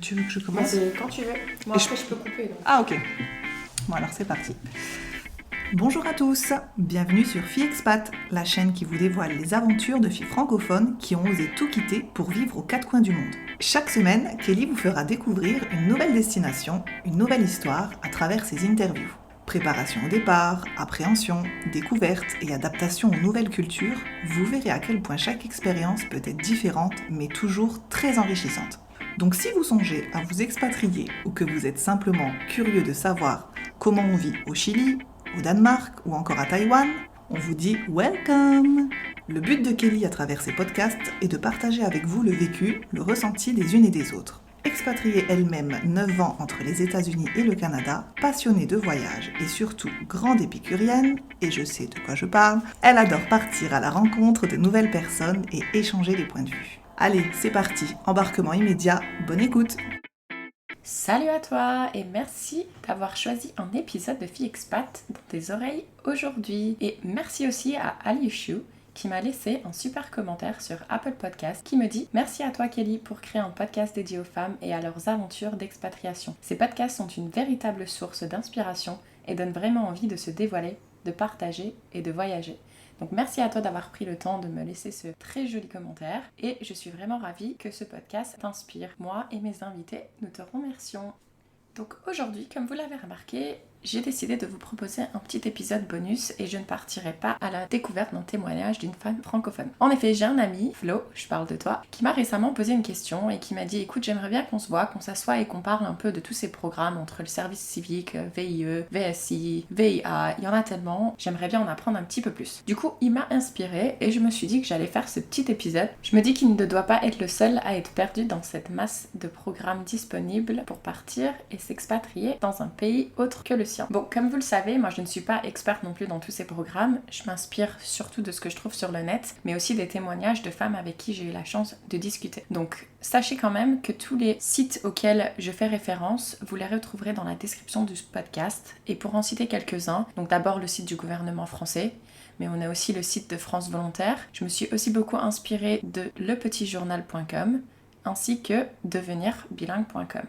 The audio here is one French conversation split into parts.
tu veux que je commence? C'est quand tu veux. Moi, après, je peux couper. Donc. Ah, ok. Bon, alors c'est parti. Bonjour à tous, bienvenue sur Filles Expat, la chaîne qui vous dévoile les aventures de filles francophones qui ont osé tout quitter pour vivre aux quatre coins du monde. Chaque semaine, Kelly vous fera découvrir une nouvelle destination, une nouvelle histoire à travers ses interviews. Préparation au départ, appréhension, découverte et adaptation aux nouvelles cultures, vous verrez à quel point chaque expérience peut être différente mais toujours très enrichissante. Donc si vous songez à vous expatrier ou que vous êtes simplement curieux de savoir comment on vit au Chili, au Danemark ou encore à Taïwan, on vous dit welcome! Le but de Kelly à travers ses podcasts est de partager avec vous le vécu, le ressenti des unes et des autres. Expatriée elle-même 9 ans entre les États-Unis et le Canada, passionnée de voyage et surtout grande épicurienne, et je sais de quoi je parle, elle adore partir à la rencontre de nouvelles personnes et échanger des points de vue. Allez, c'est parti, embarquement immédiat, bonne écoute! Salut à toi et merci d'avoir choisi un épisode de Filles Expat dans tes oreilles aujourd'hui. Et merci aussi à Aliushu qui m'a laissé un super commentaire sur Apple Podcast qui me dit « Merci à toi Kelly pour créer un podcast dédié aux femmes et à leurs aventures d'expatriation. Ces podcasts sont une véritable source d'inspiration et donnent vraiment envie de se dévoiler, de partager et de voyager. » Donc merci à toi d'avoir pris le temps de me laisser ce très joli commentaire et je suis vraiment ravie que ce podcast t'inspire. Moi et mes invités, nous te remercions. Donc aujourd'hui, comme vous l'avez remarqué, j'ai décidé de vous proposer un petit épisode bonus et je ne partirai pas à la découverte d'un témoignage d'une femme francophone. En effet, j'ai un ami, Flo, je parle de toi, qui m'a récemment posé une question et qui m'a dit « Écoute, j'aimerais bien qu'on se voit, qu'on s'assoie et qu'on parle un peu de tous ces programmes entre le service civique, VIE, VSI, VIA, il y en a tellement, j'aimerais bien en apprendre un petit peu plus. » Du coup, il m'a inspirée et je me suis dit que j'allais faire ce petit épisode. Je me dis qu'il ne doit pas être le seul à être perdu dans cette masse de programmes disponibles pour partir et s'expatrier dans un pays autre que le sien. Bon, comme vous le savez, moi je ne suis pas experte non plus dans tous ces programmes. Je m'inspire surtout de ce que je trouve sur le net, mais aussi des témoignages de femmes avec qui j'ai eu la chance de discuter. Donc, sachez quand même que tous les sites auxquels je fais référence, vous les retrouverez dans la description du podcast. Et pour en citer quelques-uns, donc d'abord le site du gouvernement français, mais on a aussi le site de France Volontaire. Je me suis aussi beaucoup inspirée de lepetitjournal.com ainsi que devenirbilingue.com.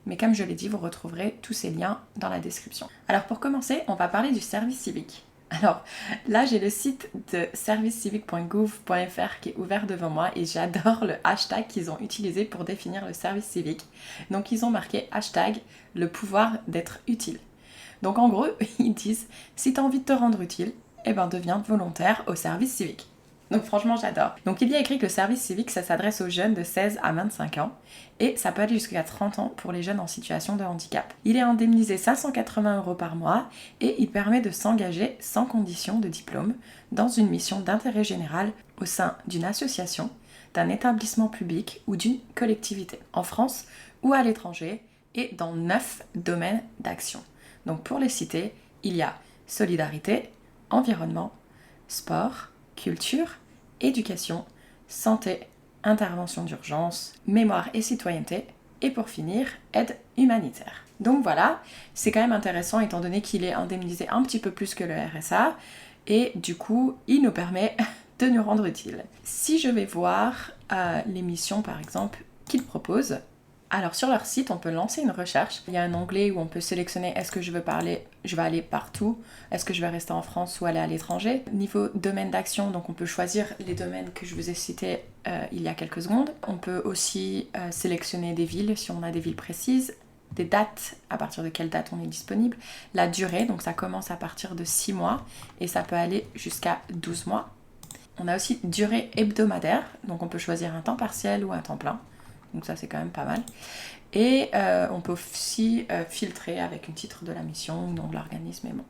Mais comme je l'ai dit, vous retrouverez tous ces liens dans la description. Alors pour commencer, on va parler du service civique. Alors là, j'ai le site de servicecivique.gouv.fr qui est ouvert devant moi et j'adore le hashtag qu'ils ont utilisé pour définir le service civique. Donc ils ont marqué hashtag le pouvoir d'être utile. Donc en gros, ils disent si tu as envie de te rendre utile, eh ben deviens volontaire au service civique. Donc franchement j'adore. Donc il y a écrit que le service civique ça s'adresse aux jeunes de 16 à 25 ans et ça peut aller jusqu'à 30 ans pour les jeunes en situation de handicap. Il est indemnisé 580 € par mois et il permet de s'engager sans condition de diplôme dans une mission d'intérêt général au sein d'une association, d'un établissement public ou d'une collectivité, en France ou à l'étranger et dans 9 domaines d'action. Donc pour les citer, il y a solidarité, environnement, sport, culture, éducation, santé, intervention d'urgence, mémoire et citoyenneté, et pour finir, aide humanitaire. Donc voilà, c'est quand même intéressant étant donné qu'il est indemnisé un petit peu plus que le RSA, et du coup, il nous permet de nous rendre utiles. Si je vais voir les missions par exemple qu'ils proposent, alors sur leur site, on peut lancer une recherche. Il y a un onglet où on peut sélectionner est-ce que je vais aller partout, est-ce que je vais rester en France ou aller à l'étranger. Niveau domaine d'action, donc on peut choisir les domaines que je vous ai cités il y a quelques secondes. On peut aussi sélectionner des villes si on a des villes précises, des dates, à partir de quelle date on est disponible, la durée, donc ça commence à partir de 6 mois et ça peut aller jusqu'à 12 mois. On a aussi durée hebdomadaire, donc on peut choisir un temps partiel ou un temps plein. Donc ça c'est quand même pas mal. Et on peut aussi filtrer avec un titre de la mission ou nom de l'organisme. Bon.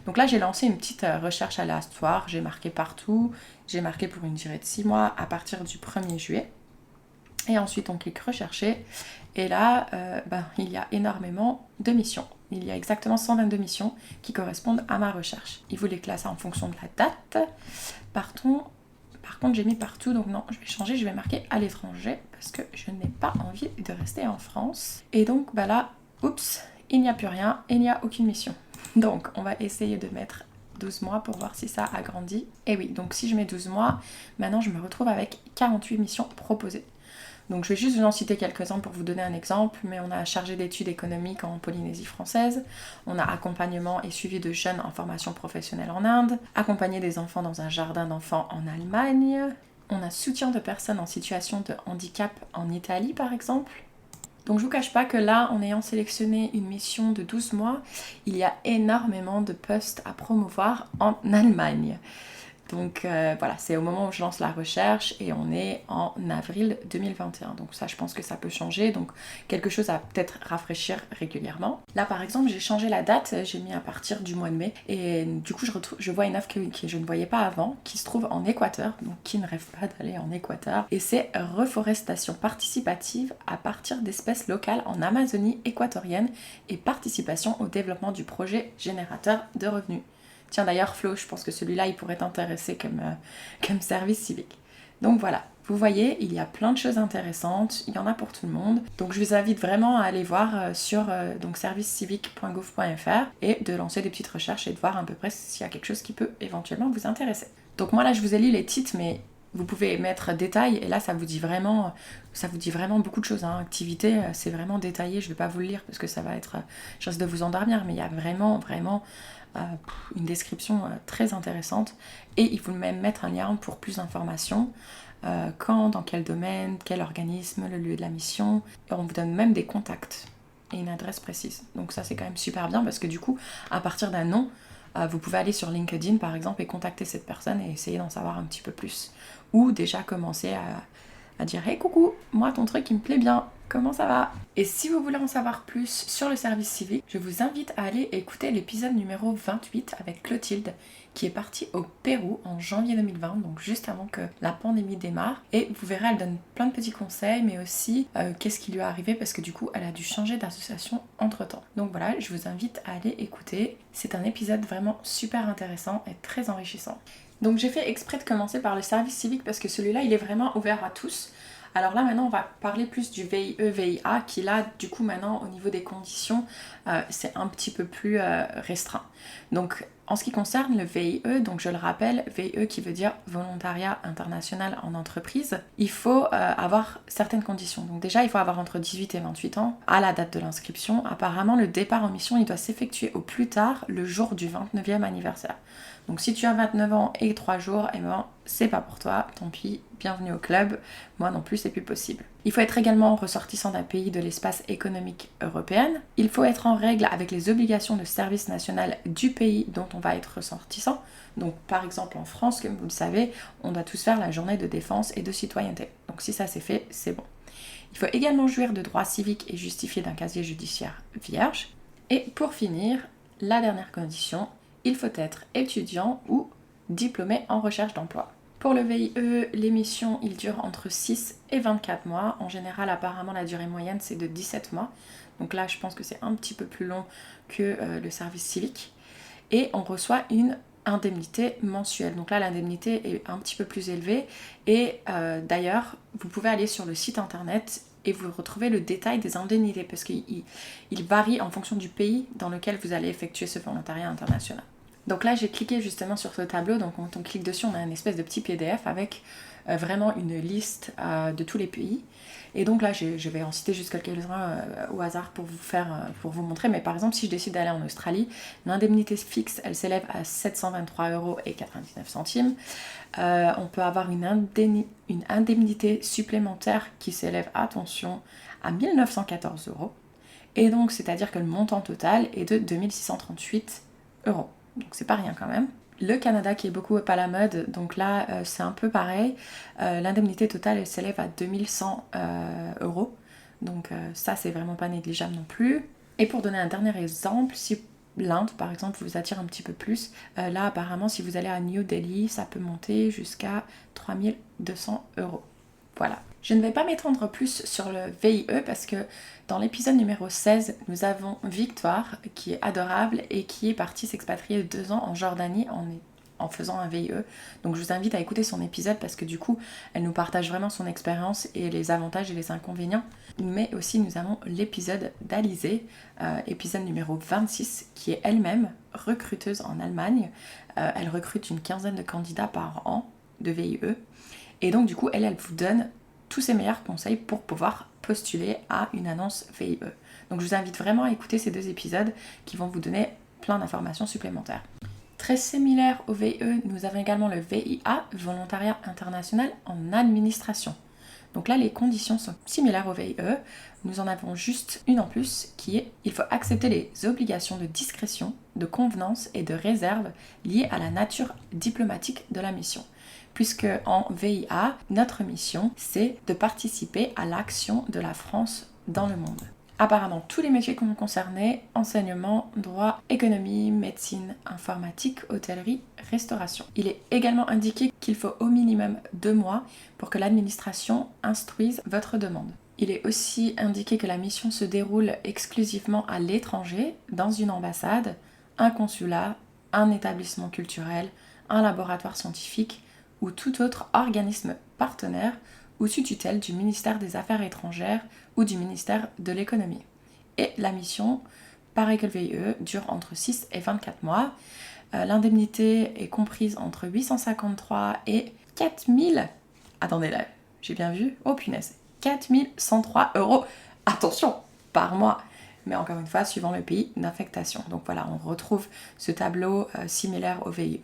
Donc là j'ai lancé une petite recherche aléatoire, j'ai marqué partout, j'ai marqué pour une durée de 6 mois à partir du 1er juillet. Et ensuite on clique rechercher et là il y a énormément de missions. Il y a exactement 122 missions qui correspondent à ma recherche. Ils vous les classent en fonction de la date. Par contre, j'ai mis partout, donc non, je vais changer, je vais marquer à l'étranger parce que je n'ai pas envie de rester en France. Et donc, là, oups, il n'y a plus rien et il n'y a aucune mission. Donc, on va essayer de mettre 12 mois pour voir si ça agrandit. Et oui, donc si je mets 12 mois, maintenant je me retrouve avec 48 missions proposées. Donc je vais juste vous en citer quelques-uns pour vous donner un exemple, mais on a chargé d'études économiques en Polynésie française, on a accompagnement et suivi de jeunes en formation professionnelle en Inde, accompagner des enfants dans un jardin d'enfants en Allemagne, on a soutien de personnes en situation de handicap en Italie par exemple. Donc je vous cache pas que là, en ayant sélectionné une mission de 12 mois, il y a énormément de postes à promouvoir en Allemagne. Donc voilà, c'est au moment où je lance la recherche et on est en avril 2021. Donc ça, je pense que ça peut changer. Donc quelque chose à peut-être rafraîchir régulièrement. Là, par exemple, j'ai changé la date. J'ai mis à partir du mois de mai. Et du coup, je vois une offre que je ne voyais pas avant, qui se trouve en Équateur. Donc qui ne rêve pas d'aller en Équateur. Et c'est reforestation participative à partir d'espèces locales en Amazonie équatorienne et participation au développement du projet générateur de revenus. Tiens d'ailleurs Flo, je pense que celui-là il pourrait t'intéresser comme service civique. Donc voilà, vous voyez, il y a plein de choses intéressantes, il y en a pour tout le monde. Donc je vous invite vraiment à aller voir sur servicecivique.gouv.fr et de lancer des petites recherches et de voir à peu près s'il y a quelque chose qui peut éventuellement vous intéresser. Donc moi là je vous ai lu les titres, mais vous pouvez mettre détail et là ça vous dit vraiment beaucoup de choses. Activité, c'est vraiment détaillé, je ne vais pas vous le lire parce que ça va être, je risque de vous endormir, mais il y a vraiment une description très intéressante et il faut même mettre un lien pour plus d'informations, quand, dans quel domaine, quel organisme, le lieu de la mission, et on vous donne même des contacts et une adresse précise. Donc ça c'est quand même super bien parce que du coup à partir d'un nom, vous pouvez aller sur LinkedIn par exemple et contacter cette personne et essayer d'en savoir un petit peu plus, ou déjà commencer à dire hey coucou, moi ton truc il me plaît bien, comment ça va? Et si vous voulez en savoir plus sur le service civique, je vous invite à aller écouter l'épisode numéro 28 avec Clotilde qui est partie au Pérou en janvier 2020, donc juste avant que la pandémie démarre. Et vous verrez, elle donne plein de petits conseils, mais aussi qu'est-ce qui lui est arrivé parce que du coup, elle a dû changer d'association entre-temps. Donc voilà, je vous invite à aller écouter. C'est un épisode vraiment super intéressant et très enrichissant. Donc j'ai fait exprès de commencer par le service civique parce que celui-là, il est vraiment ouvert à tous. Alors là maintenant on va parler plus du VIE-VIA qui là du coup maintenant au niveau des conditions c'est un petit peu plus restreint. Donc en ce qui concerne le VIE, donc je le rappelle, VIE qui veut dire volontariat international en entreprise, il faut avoir certaines conditions. Donc déjà il faut avoir entre 18 et 28 ans à la date de l'inscription. Apparemment le départ en mission il doit s'effectuer au plus tard le jour du 29e anniversaire. Donc si tu as 29 ans et 3 jours, eh ben, c'est pas pour toi, tant pis, bienvenue au club, moi non plus c'est plus possible. Il faut être également ressortissant d'un pays de l'espace économique européen. Il faut être en règle avec les obligations de service national du pays dont on va être ressortissant. Donc par exemple en France, comme vous le savez, on doit tous faire la journée de défense et de citoyenneté. Donc si ça c'est fait, c'est bon. Il faut également jouir de droits civiques et justifier d'un casier judiciaire vierge. Et pour finir, la dernière condition, il faut être étudiant ou diplômé en recherche d'emploi. Pour le VIE, les missions, ils durent entre 6 et 24 mois. En général, apparemment, la durée moyenne, c'est de 17 mois. Donc là, je pense que c'est un petit peu plus long que le service civique. Et on reçoit une indemnité mensuelle. Donc là, l'indemnité est un petit peu plus élevée. Et d'ailleurs, vous pouvez aller sur le site internet et vous retrouvez le détail des indemnités parce qu'il varie en fonction du pays dans lequel vous allez effectuer ce volontariat international. Donc là j'ai cliqué justement sur ce tableau, donc quand on clique dessus on a une espèce de petit PDF avec vraiment une liste de tous les pays. Et donc là je vais en citer juste quelques-uns au hasard pour pour vous montrer, mais par exemple si je décide d'aller en Australie, l'indemnité fixe elle s'élève à 723,99 €. On peut avoir une indemnité supplémentaire qui s'élève, attention, à 1914 €. Et donc c'est-à-dire que le montant total est de 2638 €. Donc c'est pas rien quand même. Le Canada qui est beaucoup à la mode, donc là c'est un peu pareil. L'indemnité totale elle s'élève à 2100 €. Donc ça c'est vraiment pas négligeable non plus. Et pour donner un dernier exemple, si l'Inde par exemple vous attire un petit peu plus, là apparemment si vous allez à New Delhi ça peut monter jusqu'à 3200 €. Voilà. Je ne vais pas m'étendre plus sur le VIE parce que dans l'épisode numéro 16, nous avons Victoire qui est adorable et qui est partie s'expatrier 2 ans en Jordanie en faisant un VIE. Donc je vous invite à écouter son épisode parce que du coup, elle nous partage vraiment son expérience et les avantages et les inconvénients. Mais aussi nous avons l'épisode d'Alizée, épisode numéro 26, qui est elle-même recruteuse en Allemagne. Elle recrute une quinzaine de candidats par an de VIE. Et donc du coup, elle vous donne tous ces meilleurs conseils pour pouvoir postuler à une annonce VIE. Donc je vous invite vraiment à écouter ces 2 épisodes qui vont vous donner plein d'informations supplémentaires. Très similaire au VIE, nous avons également le VIA, Volontariat International en Administration. Donc là, les conditions sont similaires au VIE. Nous en avons juste une en plus qui est il faut accepter les obligations de discrétion, de convenance et de réserve liées à la nature diplomatique de la mission. Puisque en VIA, notre mission, c'est de participer à l'action de la France dans le monde. Apparemment, tous les métiers que nous concernés, enseignement, droit, économie, médecine, informatique, hôtellerie, restauration. Il est également indiqué qu'il faut au minimum 2 mois pour que l'administration instruise votre demande. Il est aussi indiqué que la mission se déroule exclusivement à l'étranger, dans une ambassade, un consulat, un établissement culturel, un laboratoire scientifique ou tout autre organisme partenaire ou sous tutelle du ministère des Affaires étrangères ou du ministère de l'économie. Et la mission, pareil que le VIE, dure entre 6 et 24 mois. L'indemnité est comprise entre 853 et 4000... Attendez là, j'ai bien vu? Oh punaise, 4103 €, attention, par mois. Mais encore une fois, suivant le pays d'affectation. Donc voilà, on retrouve ce tableau similaire au VIE.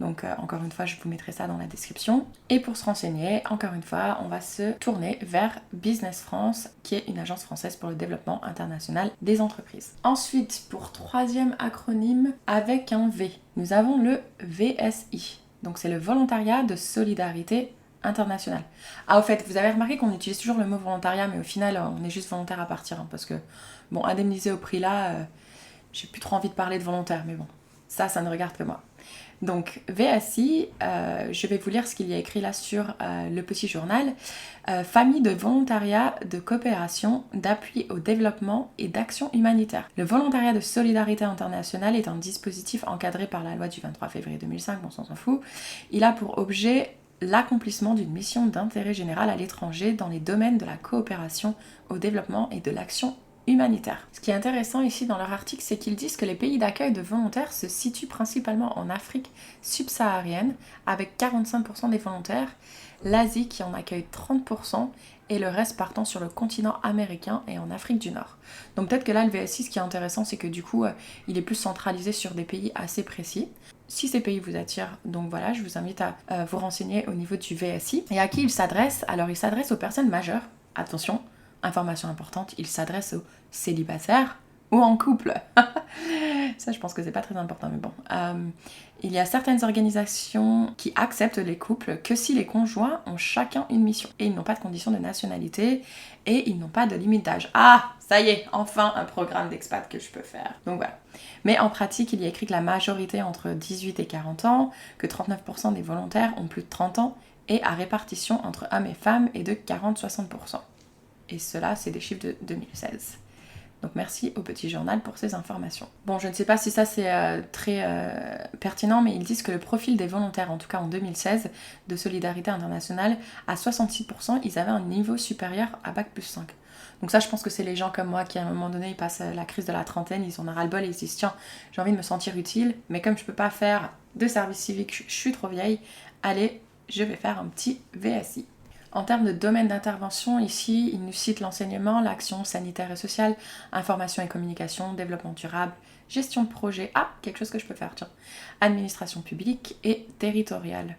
Donc encore une fois, je vous mettrai ça dans la description. Et pour se renseigner, encore une fois, on va se tourner vers Business France, qui est une agence française pour le développement international des entreprises. Ensuite, pour 3e acronyme, avec un V, nous avons le VSI. Donc c'est le volontariat de solidarité international. Ah, au fait, vous avez remarqué qu'on utilise toujours le mot volontariat, mais au final, on est juste volontaire à partir, hein, parce que, bon, indemnisé au prix là, j'ai plus trop envie de parler de volontaire, mais bon, ça ne regarde que moi. Donc, VSI, je vais vous lire ce qu'il y a écrit là sur le petit journal. Famille de volontariat, de coopération, d'appui au développement et d'action humanitaire. Le volontariat de solidarité internationale est un dispositif encadré par la loi du 23 février 2005, bon, on s'en fout. Il a pour objet l'accomplissement d'une mission d'intérêt général à l'étranger dans les domaines de la coopération au développement et de l'action humanitaire. Ce qui est intéressant ici dans leur article, c'est qu'ils disent que les pays d'accueil de volontaires se situent principalement en Afrique subsaharienne, avec 45% des volontaires, l'Asie qui en accueille 30%, et le reste partant sur le continent américain et en Afrique du Nord. Donc peut-être que là, le VSI, ce qui est intéressant, c'est que du coup, il est plus centralisé sur des pays assez précis. Si ces pays vous attirent, donc voilà, je vous invite à vous renseigner au niveau du VSI. Et à qui il s'adresse? Alors, il s'adresse aux personnes majeures. Attention, information importante, il s'adresse aux célibataires ou en couple. Ça, je pense que c'est pas très important, mais bon. Il y a certaines organisations qui acceptent les couples que si les conjoints ont chacun une mission. Et ils n'ont pas de condition de nationalité et ils n'ont pas de limite d'âge. Ah, ça y est, enfin un programme d'expat que je peux faire. Donc voilà. Mais en pratique, il y a écrit que la majorité entre 18 et 40 ans, que 39% des volontaires ont plus de 30 ans et à répartition entre hommes et femmes est de 40-60%. Et cela, c'est des chiffres de 2016. Donc merci au petit journal pour ces informations. Bon, je ne sais pas si ça c'est très pertinent, mais ils disent que le profil des volontaires, en tout cas en 2016, de Solidarité Internationale, à 66%, ils avaient un niveau supérieur à Bac+5. Donc ça, je pense que c'est les gens comme moi qui, à un moment donné, ils passent la crise de la trentaine, ils en ont ras-le-bol et ils se disent « Tiens, j'ai envie de me sentir utile, mais comme je peux pas faire de service civique, je suis trop vieille, allez, je vais faire un petit VSI ». En termes de domaine d'intervention, ici, il nous cite l'enseignement, l'action sanitaire et sociale, information et communication, développement durable, gestion de projet, quelque chose que je peux faire, tiens, administration publique et territoriale.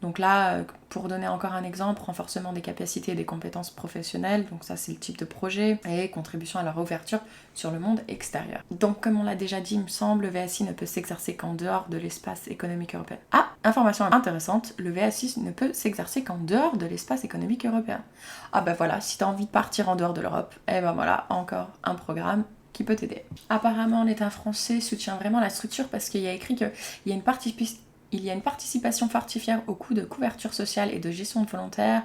Donc là, pour donner encore un exemple, renforcement des capacités et des compétences professionnelles, donc ça c'est le type de projet, et contribution à leur ouverture sur le monde extérieur. Donc comme on l'a déjà dit, il me semble, le VSI ne peut s'exercer qu'en dehors de l'espace économique européen. Ah, information intéressante, le VSI ne peut s'exercer qu'en dehors de l'espace économique européen. Ah ben voilà, si t'as envie de partir en dehors de l'Europe, eh ben voilà, encore un programme qui peut t'aider. Apparemment, l'État français soutient vraiment la structure parce qu'il y a écrit qu'il y a une participation fortifiée aux coûts de couverture sociale et de gestion de volontaires,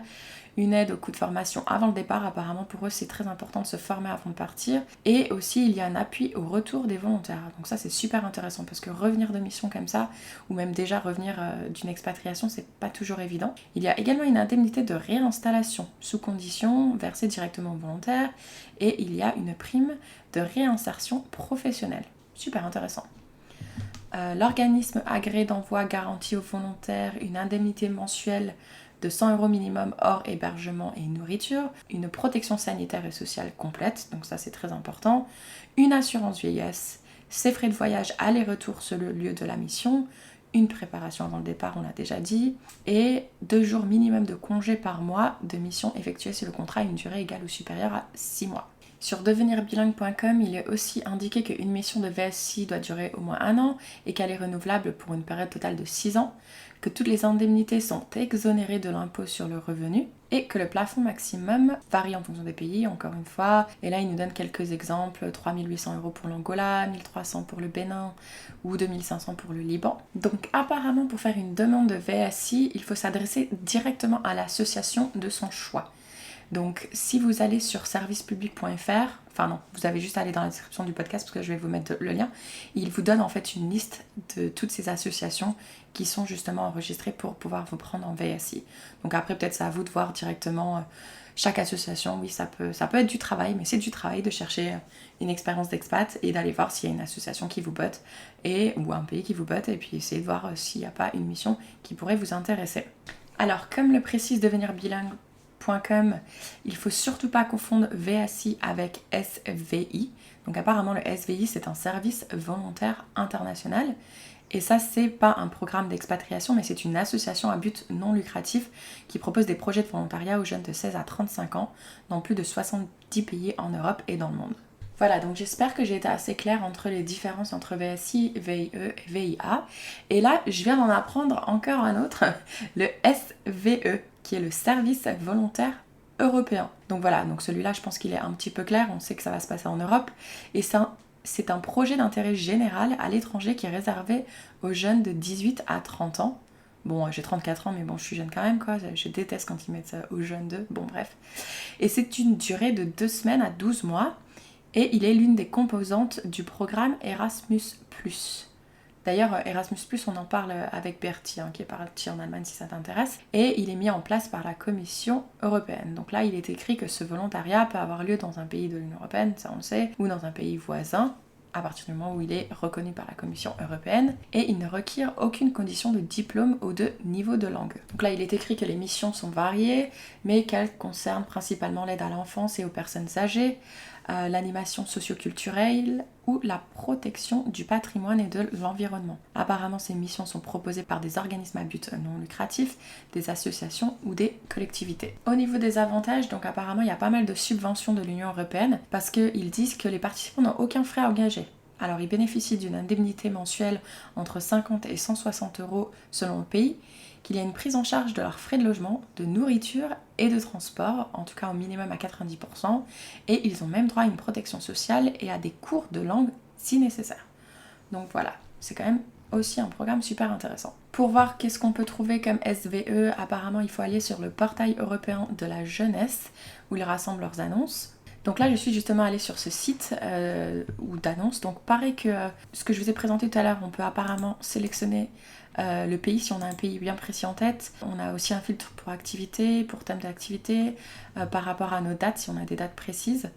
une aide aux coûts de formation avant le départ, apparemment pour eux c'est très important de se former avant de partir, et aussi il y a un appui au retour des volontaires. Donc ça c'est super intéressant parce que revenir de mission comme ça, ou même déjà revenir d'une expatriation, c'est pas toujours évident. Il y a également une indemnité de réinstallation sous condition versée directement aux volontaires, et il y a une prime de réinsertion professionnelle. Super intéressant. L'organisme agréé d'envoi garantit aux volontaires une indemnité mensuelle de 100 € minimum hors hébergement et nourriture, une protection sanitaire et sociale complète, donc ça c'est très important, une assurance vieillesse, ses frais de voyage aller-retour sur le lieu de la mission, une préparation avant le départ, on l'a déjà dit, et 2 jours minimum de congé par mois de mission effectuée sur le contrat à une durée égale ou supérieure à 6 mois. Sur devenirbilingue.com, il est aussi indiqué qu'une mission de VSI doit durer au moins 1 an et qu'elle est renouvelable pour une période totale de 6 ans, que toutes les indemnités sont exonérées de l'impôt sur le revenu et que le plafond maximum varie en fonction des pays, encore une fois. Et là, il nous donne quelques exemples, 3 800 € pour l'Angola, 1 300 pour le Bénin ou 2 500 pour le Liban. Donc apparemment, pour faire une demande de VSI, il faut s'adresser directement à l'association de son choix. Donc si vous allez sur servicepublic.fr, enfin non, vous avez juste à aller dans la description du podcast parce que je vais vous mettre le lien, il vous donne en fait une liste de toutes ces associations qui sont justement enregistrées pour pouvoir vous prendre en VSI. Donc après peut-être c'est à vous de voir directement chaque association, oui ça peut être du travail, mais c'est du travail de chercher une expérience d'expat et d'aller voir s'il y a une association qui vous botte ou un pays qui vous botte et puis essayer de voir s'il n'y a pas une mission qui pourrait vous intéresser. Alors comme le précise devenirbilingue.com, il faut surtout pas confondre VSI avec SVI. Donc apparemment le SVI c'est un service volontaire international et ça c'est pas un programme d'expatriation mais c'est une association à but non lucratif qui propose des projets de volontariat aux jeunes de 16 à 35 ans dans plus de 70 pays en Europe et dans le monde. Voilà, donc j'espère que j'ai été assez claire entre les différences entre VSI, VIE et VIA. Et là, je viens d'en apprendre encore un autre, le SVE, qui est le service volontaire européen. Donc voilà, donc celui-là, je pense qu'il est un petit peu clair, on sait que ça va se passer en Europe. Et c'est un projet d'intérêt général à l'étranger qui est réservé aux jeunes de 18 à 30 ans. Bon, j'ai 34 ans, mais bon, je suis jeune quand même, quoi. Je déteste quand ils mettent ça aux jeunes d'eux. Bon, bref. Et c'est une durée de 2 semaines à 12 mois. Et il est l'une des composantes du programme Erasmus+. D'ailleurs, Erasmus+, on en parle avec Bertie, qui est parti en Allemagne si ça t'intéresse. Et il est mis en place par la Commission européenne. Donc là, il est écrit que ce volontariat peut avoir lieu dans un pays de l'Union européenne, ça on le sait, ou dans un pays voisin, à partir du moment où il est reconnu par la Commission européenne, et il ne requiert aucune condition de diplôme ou de niveau de langue. Donc là, il est écrit que les missions sont variées, mais qu'elles concernent principalement l'aide à l'enfance et aux personnes âgées, l'animation socio-culturelle ou la protection du patrimoine et de l'environnement. Apparemment, ces missions sont proposées par des organismes à but non lucratif, des associations ou des collectivités. Au niveau des avantages, donc apparemment, il y a pas mal de subventions de l'Union européenne parce qu'ils disent que les participants n'ont aucun frais à engager. Alors, ils bénéficient d'une indemnité mensuelle entre 50 et 160 € selon le pays, qu'il y a une prise en charge de leurs frais de logement, de nourriture et de transport, en tout cas au minimum à 90%, et ils ont même droit à une protection sociale et à des cours de langue si nécessaire. Donc voilà, c'est quand même aussi un programme super intéressant. Pour voir qu'est-ce qu'on peut trouver comme SVE, apparemment il faut aller sur le portail européen de la jeunesse, où ils rassemblent leurs annonces. Donc là, je suis justement allée sur ce site ou d'annonces. Donc pareil que ce que je vous ai présenté tout à l'heure, on peut apparemment sélectionner le pays si on a un pays bien précis en tête. On a aussi un filtre pour activité, pour thème d'activité, par rapport à nos dates, si on a des dates précises.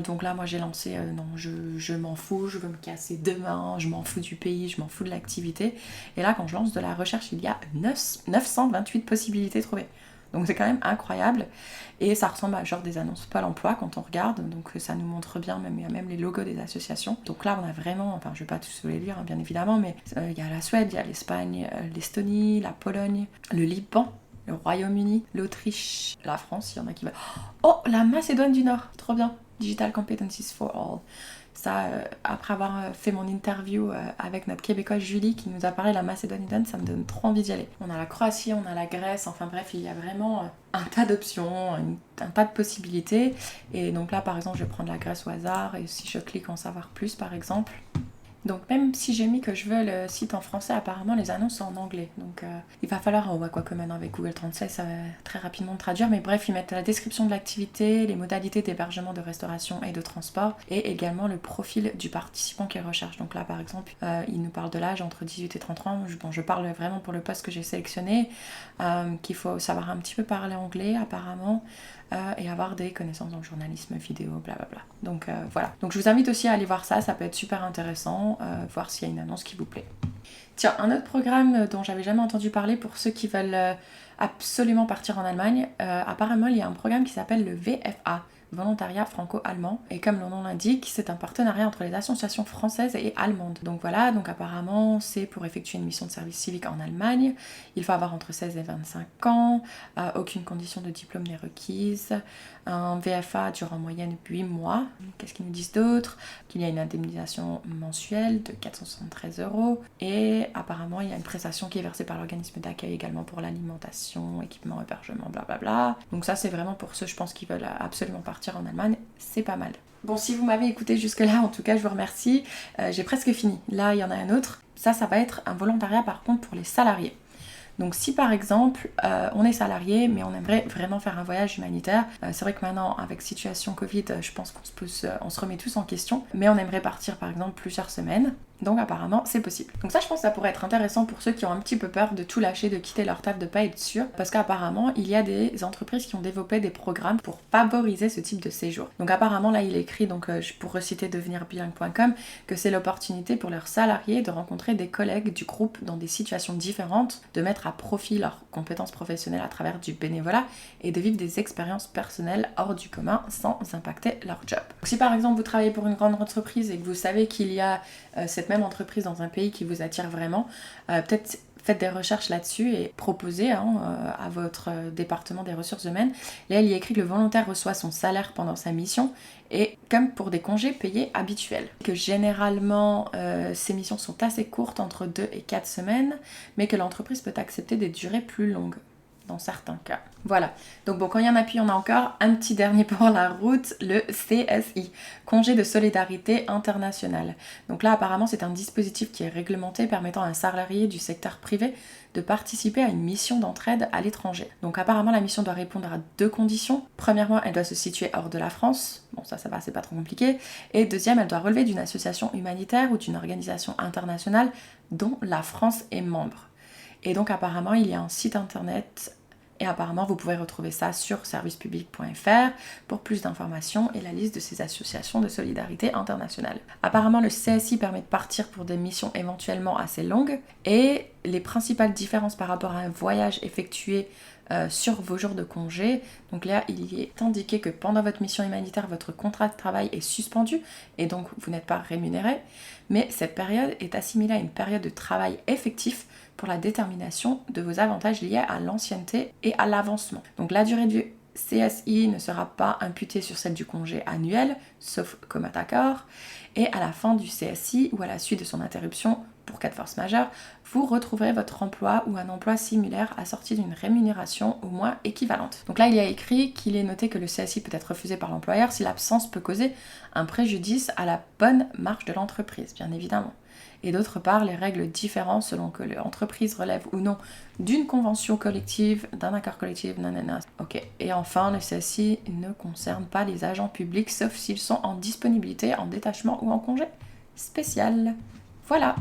Donc là, moi j'ai lancé non, je m'en fous, je veux me casser demain, je m'en fous du pays, je m'en fous de l'activité. Et là, quand je lance de la recherche, il y a 928 possibilités trouvées. Donc c'est quand même incroyable et ça ressemble à genre des annonces Pôle emploi quand on regarde, donc ça nous montre bien, il y a même les logos des associations. Donc là on a vraiment, enfin je vais pas tous les lire bien évidemment, mais il y a la Suède, il y a l'Espagne, l'Estonie, la Pologne, le Liban, le Royaume-Uni, l'Autriche, la France, il y en a qui veulent. Oh, la Macédoine du Nord, trop bien, Digital Competencies for All. Ça, après avoir fait mon interview avec notre Québécoise Julie qui nous a parlé de la Macédoine, ça me donne trop envie d'y aller. On a la Croatie, on a la Grèce, enfin bref, il y a vraiment un tas d'options, un tas de possibilités. Et donc là, par exemple, je vais prendre la Grèce au hasard et si je clique en savoir plus, par exemple... Donc même si j'ai mis que je veux le site en français, apparemment les annonces sont en anglais. Donc il va falloir, quoique maintenant avec Google Translate, ça va très rapidement traduire. Mais bref, ils mettent la description de l'activité, les modalités d'hébergement, de restauration et de transport, et également le profil du participant qu'ils recherchent. Donc là par exemple, ils nous parlent de l'âge entre 18 et 30 ans. Bon, je parle vraiment pour le poste que j'ai sélectionné, qu'il faut savoir un petit peu parler anglais apparemment. Et avoir des connaissances dans le journalisme vidéo, blablabla. Donc voilà. Donc je vous invite aussi à aller voir ça, ça peut être super intéressant, voir s'il y a une annonce qui vous plaît. Tiens, un autre programme dont j'avais jamais entendu parler pour ceux qui veulent absolument partir en Allemagne, apparemment il y a un programme qui s'appelle le VFA, Volontariat franco-allemand, et comme le nom l'indique, c'est un partenariat entre les associations françaises et allemandes. Donc voilà, donc apparemment c'est pour effectuer une mission de service civique en Allemagne, il faut avoir entre 16 et 25 ans, aucune condition de diplôme n'est requise, un VFA dure en moyenne 8 mois. Qu'est-ce qu'ils nous disent d'autre? Qu'il y a une indemnisation mensuelle de 473 €, et apparemment il y a une prestation qui est versée par l'organisme d'accueil également pour l'alimentation, équipement, hébergement, blablabla. Donc ça c'est vraiment pour ceux, je pense, qui veulent absolument partir en Allemagne, c'est pas mal. Bon, si vous m'avez écouté jusque-là, en tout cas je vous remercie. J'ai presque fini. Là il y en a un autre. Ça va être un volontariat par contre pour les salariés. Donc si par exemple on est salarié mais on aimerait vraiment faire un voyage humanitaire, c'est vrai que maintenant avec situation Covid, je pense on se remet tous en question, mais on aimerait partir par exemple plusieurs semaines. Donc apparemment c'est possible. Donc ça je pense que ça pourrait être intéressant pour ceux qui ont un petit peu peur de tout lâcher, de quitter leur taf, de pas être sûr, parce qu'apparemment il y a des entreprises qui ont développé des programmes pour favoriser ce type de séjour. Donc apparemment là il est écrit, donc pour reciter devenirbilingue.com, que c'est l'opportunité pour leurs salariés de rencontrer des collègues du groupe dans des situations différentes, de mettre à profit leurs compétences professionnelles à travers du bénévolat et de vivre des expériences personnelles hors du commun sans impacter leur job. Donc, si par exemple vous travaillez pour une grande entreprise et que vous savez qu'il y a cette même entreprise dans un pays qui vous attire vraiment, peut-être faites des recherches là-dessus et proposez à votre département des ressources humaines. Là, il y a écrit que le volontaire reçoit son salaire pendant sa mission et comme pour des congés payés habituels. Que généralement, ces missions sont assez courtes, entre 2 et 4 semaines, mais que l'entreprise peut accepter des durées plus longues dans certains cas. Voilà, donc bon, quand il y en a plus, il y en a encore. Un petit dernier pour la route, le CSI, Congé de solidarité internationale. Donc là, apparemment, c'est un dispositif qui est réglementé permettant à un salarié du secteur privé de participer à une mission d'entraide à l'étranger. Donc apparemment, la mission doit répondre à 2 conditions. Premièrement, elle doit se situer hors de la France. Bon, ça va, c'est pas trop compliqué. Et deuxième, elle doit relever d'une association humanitaire ou d'une organisation internationale dont la France est membre. Et donc apparemment, il y a un site internet et apparemment vous pouvez retrouver ça sur servicepublic.fr pour plus d'informations et la liste de ces associations de solidarité internationale. Apparemment le CSI permet de partir pour des missions éventuellement assez longues et les principales différences par rapport à un voyage effectué sur vos jours de congé. Donc là, il y est indiqué que pendant votre mission humanitaire, votre contrat de travail est suspendu et donc vous n'êtes pas rémunéré. Mais cette période est assimilée à une période de travail effectif pour la détermination de vos avantages liés à l'ancienneté et à l'avancement. Donc la durée du CSI ne sera pas imputée sur celle du congé annuel, sauf commun accord. Et à la fin du CSI ou à la suite de son interruption pour cas de force majeure, vous retrouverez votre emploi ou un emploi similaire assorti d'une rémunération au moins équivalente. Donc là, il y a écrit qu'il est noté que le CSI peut être refusé par l'employeur si l'absence peut causer un préjudice à la bonne marche de l'entreprise, bien évidemment. Et d'autre part, les règles différent selon que l'entreprise relève ou non d'une convention collective, d'un accord collectif, nanana. Ok. Et enfin, le CSI ne concerne pas les agents publics sauf s'ils sont en disponibilité, en détachement ou en congé spécial. Voilà.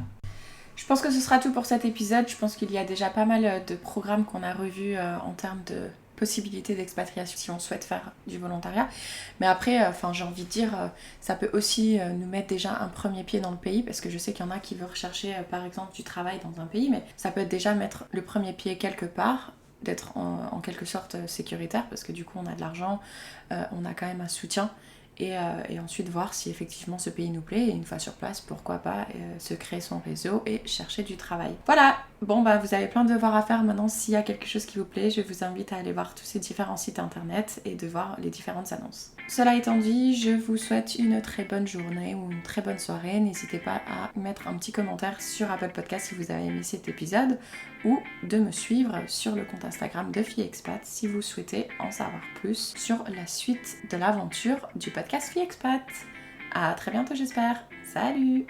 Je pense que ce sera tout pour cet épisode. Je pense qu'il y a déjà pas mal de programmes qu'on a revus en termes de possibilités d'expatriation si on souhaite faire du volontariat. Mais après, j'ai envie de dire, ça peut aussi nous mettre déjà un premier pied dans le pays, parce que je sais qu'il y en a qui veulent rechercher par exemple du travail dans un pays, mais ça peut être déjà mettre le premier pied quelque part, d'être en quelque sorte sécuritaire, parce que du coup on a de l'argent, on a quand même un soutien. Et ensuite voir si effectivement ce pays nous plaît, et une fois sur place, pourquoi pas se créer son réseau et chercher du travail. Voilà, bon vous avez plein de devoirs à faire maintenant. S'il y a quelque chose qui vous plaît, je vous invite à aller voir tous ces différents sites internet et de voir les différentes annonces. Cela étant dit, je vous souhaite une très bonne journée ou une très bonne soirée. N'hésitez pas à mettre un petit commentaire sur Apple Podcast si vous avez aimé cet épisode, ou de me suivre sur le compte Instagram de Fille Expat si vous souhaitez en savoir plus sur la suite de l'aventure du podcast Fille Expat. À très bientôt j'espère. Salut!